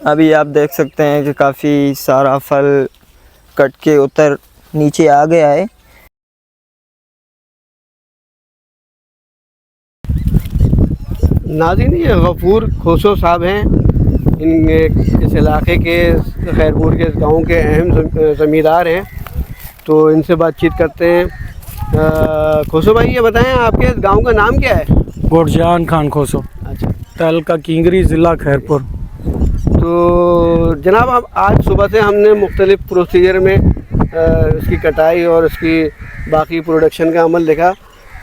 अभी आप देख सकते हैं कि काफ़ी सारा फल कट के उतर नीचे आ गया है। नाज़रीन, ये गफूर खोसो साहब हैं, इस इलाके के खैरपुर के गांव के अहम ज़मींदार हैं। तो इनसे बातचीत करते हैं। खोसो भाई, ये बताएं आपके गांव का नाम क्या है? गुरजान खान खोसो। अच्छा, तालुका किंगरी, ज़िला खैरपुर। तो जनाब, अब आज सुबह से हमने मुख्तलिफ़ प्रोसीजर में इसकी कटाई और इसकी बाकी प्रोडक्शन का अमल देखा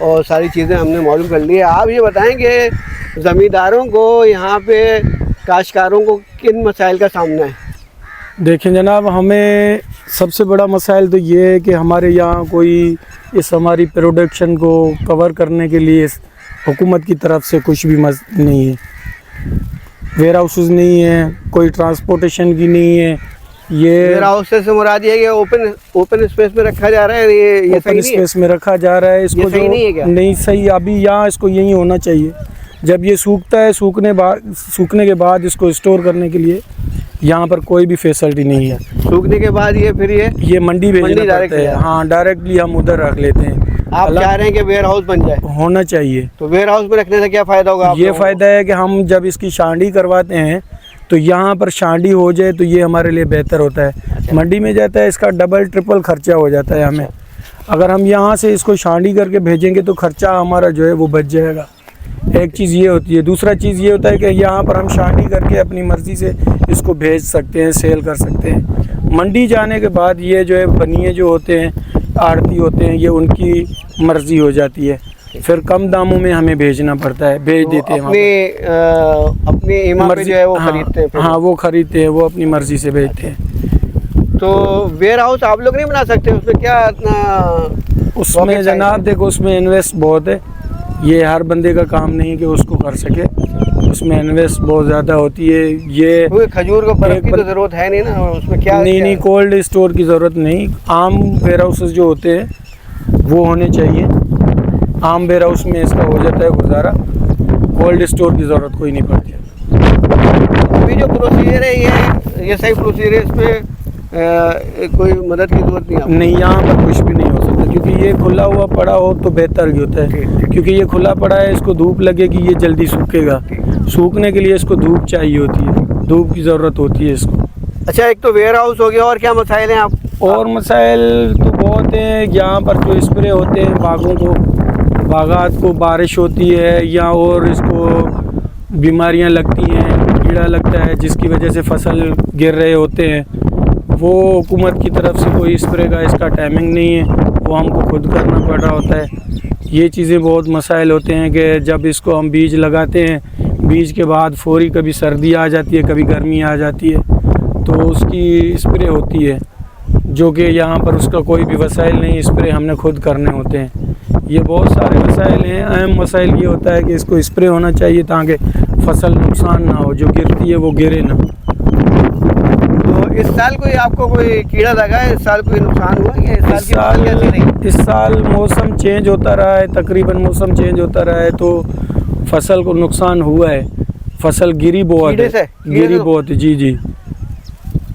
और सारी चीज़ें हमने मालूम कर ली है। आप ये बताएं कि ज़मींदारों को, यहाँ पे काश्तकारों को किन मसाइल का सामना है? देखें जनाब, हमें सबसे बड़ा मसाइल तो ये है कि हमारे यहाँ कोई इस हमारी प्रोडक्शन को कवर करने के लिए हुकूमत की तरफ से कुछ भी नहीं है। वेयर हाउसेस नहीं है, कोई ट्रांसपोर्टेशन की नहीं है। ये वेयर हाउस से मुराद ये है कि ओपन स्पेस में रखा जा रहा है। ये ओपन स्पेस में रखा जा रहा है। इसको सही नहीं है क्या? नहीं सही, अभी यहाँ इसको यही होना चाहिए। जब ये सूखता है, सूखने के बाद इसको स्टोर करने के लिए यहाँ पर कोई भी फैसिलिटी नहीं है। सूखने के बाद ये मंडी भेजना पड़ता है। हाँ, डायरेक्टली हम उधर रख लेते हैं। आप चाह रहे हैं कि वेयर हाउस बन जाए? होना चाहिए। तो वेयर हाउस में रखने से क्या फ़ायदा होगा? ये फ़ायदा है कि हम जब इसकी शांडी करवाते हैं तो यहाँ पर शांडी हो जाए तो ये हमारे लिए बेहतर होता है। मंडी में जाता है, इसका डबल ट्रिपल खर्चा हो जाता है हमें। अगर हम यहाँ से इसको शांडी करके भेजेंगे तो खर्चा हमारा जो है वो बच जाएगा। एक चीज़ ये होती है। दूसरा चीज़ ये होता है कि यहाँ पर हम शांडी करके अपनी मर्ज़ी से इसको भेज सकते हैं, सेल कर सकते हैं। मंडी जाने के बाद ये जो है बनिए जो होते हैं, आड़ती होते हैं, ये उनकी मर्ज़ी हो जाती है। फिर कम दामों में हमें भेजना पड़ता है, भेज देते हैं। अपनी ईमा पे जो है वो खरीदते हैं। हाँ, वो खरीदते हैं, वो अपनी मर्ज़ी से भेजते हैं। तो वेयर हाउस आप लोग नहीं बना सकते? उसमें क्या इतना? उसमें जनाब देखो, उसमें इन्वेस्ट बहुत है। ये हर बंदे का काम नहीं है कि उसको कर सके। उसमें इन्वेस्ट बहुत ज़्यादा होती है। ये खजूर को बर्फ की तो ज़रूरत है नहीं ना, उसमें क्या? नहीं, कोल्ड स्टोर की ज़रूरत नहीं। आम वेयर हाउसेस जो होते हैं वो होने चाहिए। आम वेयर हाउस में इसका हो जाता है गुजारा। कोल्ड स्टोर की ज़रूरत कोई नहीं पड़ती। अभी जो प्रोसीजर है ये सही प्रोसीजर है? इसमें कोई मदद की ज़रूरत नहीं, यहाँ पर कुछ भी नहीं हो सकता, क्योंकि ये खुला हुआ पड़ा हो तो बेहतर ही होता है। क्योंकि ये खुला पड़ा है, इसको धूप लगेगी, ये जल्दी सूखेगा। सूखने के लिए इसको धूप चाहिए होती है, धूप की ज़रूरत होती है इसको। अच्छा, एक तो वेयर हाउस हो गया, और क्या मसाइल हैं आप? और मसाइल तो बहुत हैं। यहाँ पर जो स्प्रे होते हैं बागात को बारिश होती है या और इसको बीमारियाँ लगती हैं, कीड़ा लगता है, जिसकी वजह से फसल गिर रहे होते हैं। वो हुकूमत की तरफ से कोई स्प्रे का इसका टाइमिंग नहीं है, वो हमको खुद करना पड़ रहा होता है। ये चीज़ें बहुत मसाइल होते हैं कि जब इसको हम बीज लगाते हैं, बीज के बाद फौरी कभी सर्दी आ जाती है, कभी गर्मी आ जाती है, तो उसकी स्प्रे होती है, जो कि यहाँ पर उसका कोई भी वसाइल नहीं, स्प्रे हमने खुद करने होते हैं। ये बहुत सारे मसाइल हैं। अहम मसाइल ये होता है कि इसको स्प्रे होना चाहिए ताकि फसल नुकसान ना हो, जो गिरती है वो गिरे ना। तो इस साल आपको कोई कीड़ा लगा है? इस साल कोई नुकसान हुआ है? इस साल मौसम चेंज होता रहा है, तकरीबन मौसम चेंज होता रहा है, तो फसल को नुकसान हुआ है। फसल गिरी बहुत है। जी।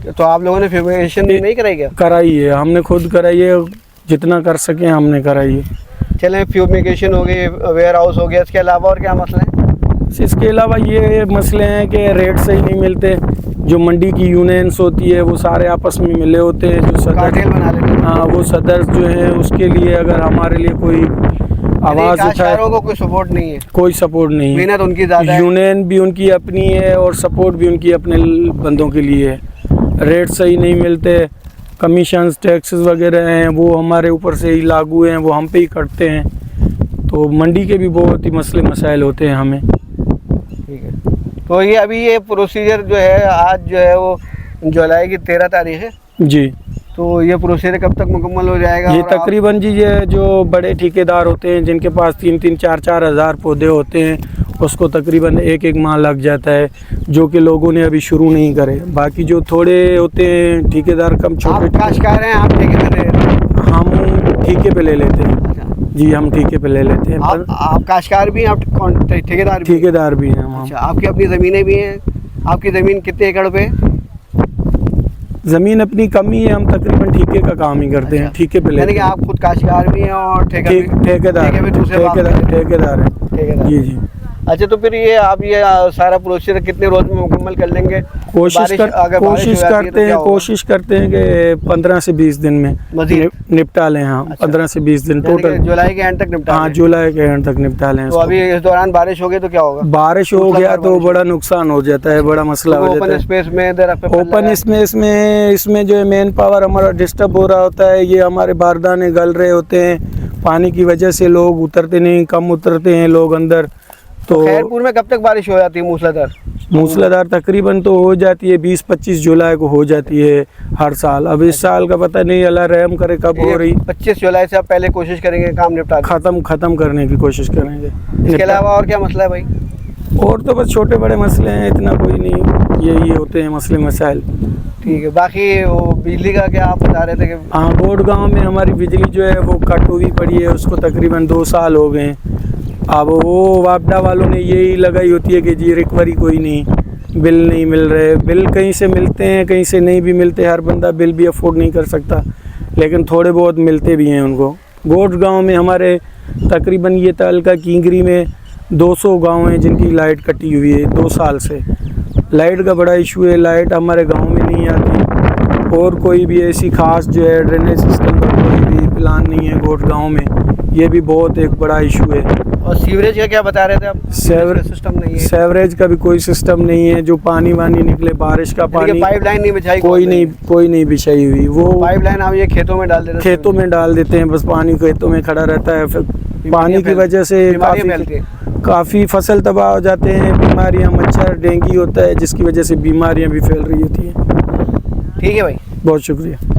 तो आप लोगों ने फ्यूमिगेशन नहीं कराई क्या? कराई है, हमने खुद कराई है, जितना कर सके हमने कराई है। चलें, फ्यूमिगेशन हो गई, वेयर हाउस हो गया, इसके अलावा और क्या मसले हैं? इसके अलावा ये मसले हैं कि रेट सही नहीं मिलते। जो मंडी की यूनियंस होती है वो सारे आपस में मिले होते हैं, जो सदर बना लेते हैं। हाँ, वो सदर जो है उसके लिए अगर हमारे लिए कोई आवाज़ उठाए, को कोई सपोर्ट नहीं है। कोई सपोर्ट नहीं है। मेहनत उनकी ज़्यादा है, यूनियन भी उनकी अपनी है और सपोर्ट भी उनकी अपने बंदों के लिए है। रेट सही नहीं मिलते, कमीशंस टैक्सेस वगैरह हैं वो हमारे ऊपर से ही लागू हैं, वो हम पे ही कटते हैं। तो मंडी के भी बहुत ही मसले मसाइल होते हैं हमें। ठीक है, तो ये अभी ये प्रोसीजर जो है, आज जो है वो जुलाई की 13 तारीख है जी। तो ये प्रोसीजर कब तक मुकम्मल हो जाएगा? ये तकरीबन जी, ये जो बड़े ठेकेदार होते हैं जिनके पास 3-3, 4-4 हज़ार पौधे होते हैं, उसको तकरीबन 1-1 माह लग जाता है, जो कि लोगों ने अभी शुरू नहीं करे। बाकी जो थोड़े होते हैं ठेकेदार, कम छोटे काश्तकार हैं, आप ठेके पे ले? हम ठेके पे ले लेते हैं। जी, हम ठेके पे ले लेते हैं। आप काश्तकार भी हैं? आप ठेकेदार भी हैं? हम। अच्छा, आपकी अपनी ज़मीनें भी हैं? आपकी ज़मीन कितने एकड़ पे है? ज़मीन अपनी कम ही है, हम तकरीबन ठेके का काम ही करते हैं, ठेके पे यानी लेते कि हैं। आप खुद काश्तकार भी हैं और ठेकेदार ठेके भी दूसरे ठेकेदार हैं। ठेकेदार। जी जी। अच्छा, तो फिर ये आप ये सारा प्रोसीजर कितने रोज में मुकम्मल कर लेंगे? कोशिश अगर बारिश हो कोशिश जाती है करते तो क्या हैं होगा? कोशिश करते हैं कि 15 से 20 दिन में मज़ीद? निपटा लें। हाँ, अच्छा। 15 से 20 दिन यानी कि टोटल। जुलाई के एंड तक निपटा हाँ, लें। जुलाई के एंड तक निपटा लें तो इसको। अभी इस दौरान बारिश हो गई तो क्या होगा? बारिश हो गया तो बारिश बड़ा नुकसान हो जाता है, बड़ा मसला हो ओपन जाता है। स्पेस में दरख्त पे फल लगा ओपन है। इसमें जो है मेन पावर हमारा डिस्टर्ब हो रहा होता है। ये हमारे बारदाने गल रहे होते हैं, पानी की वजह से लोग उतरते नहीं, कम उतरते हैं लोग अंदर। तो खैरपुर में कब तक बारिश हो जाती है मूसलाधार? मूसलाधार तकरीबन तो हो जाती है 20-25 जुलाई को हो जाती है हर साल। अब इस साल का पता नहीं, अल्लाह रहम करे कब हो रही। 25 जुलाई से आप पहले कोशिश करेंगे काम निपटा दें। ख़त्म करने की कोशिश करेंगे। इसके अलावा और क्या मसला है भाई? और तो बस छोटे बड़े मसले हैं, इतना कोई नहीं, यही होते हैं मसले मसाइल। ठीक है। बाकी वो बिजली का क्या आप बता रहे थे कि? हाँ, बोर्ड गांव में हमारी बिजली जो है वो कट हुई पड़ी है, उसको तकरीबन 2 साल हो गए। अब वो वापडा वालों ने यही लगाई होती है कि जी रिकवरी कोई नहीं, बिल नहीं मिल रहे। बिल कहीं से मिलते हैं, कहीं से नहीं भी मिलते। हर बंदा बिल भी अफोर्ड नहीं कर सकता, लेकिन थोड़े बहुत मिलते भी हैं उनको। गोट गांव में हमारे तकरीबन ये तालका किंगरी में 200 गांव हैं जिनकी लाइट कटी हुई है 2 साल से। लाइट का बड़ा इशू है, लाइट हमारे गांव में नहीं आती। और कोई भी ऐसी खास जो है ड्रेनेज सिस्टम का कोई भी प्लान नहीं है गोट गांव में, ये भी बहुत एक बड़ा इशू है। और सीवरेज का क्या बता रहे थे आप? सीवरेज सिस्टम नहीं है? सीवरेज का भी कोई सिस्टम नहीं है। जो पानी वानी निकले बारिश का पानी, पाइपलाइन नहीं बिछाई? कोई नहीं बिछाई हुई। वो पाइपलाइन आप ये खेतों में डाल देते हैं? खेतों में डाल देते हैं, बस पानी खेतों में खड़ा रहता है। फिर पानी की वजह से काफ़ी फसल तबाह हो जाते हैं, बीमारियां, मच्छर, डेंगू होता है, जिसकी वजह से बीमारियां भी फैल रही होती हैं। ठीक है भाई, बहुत शुक्रिया।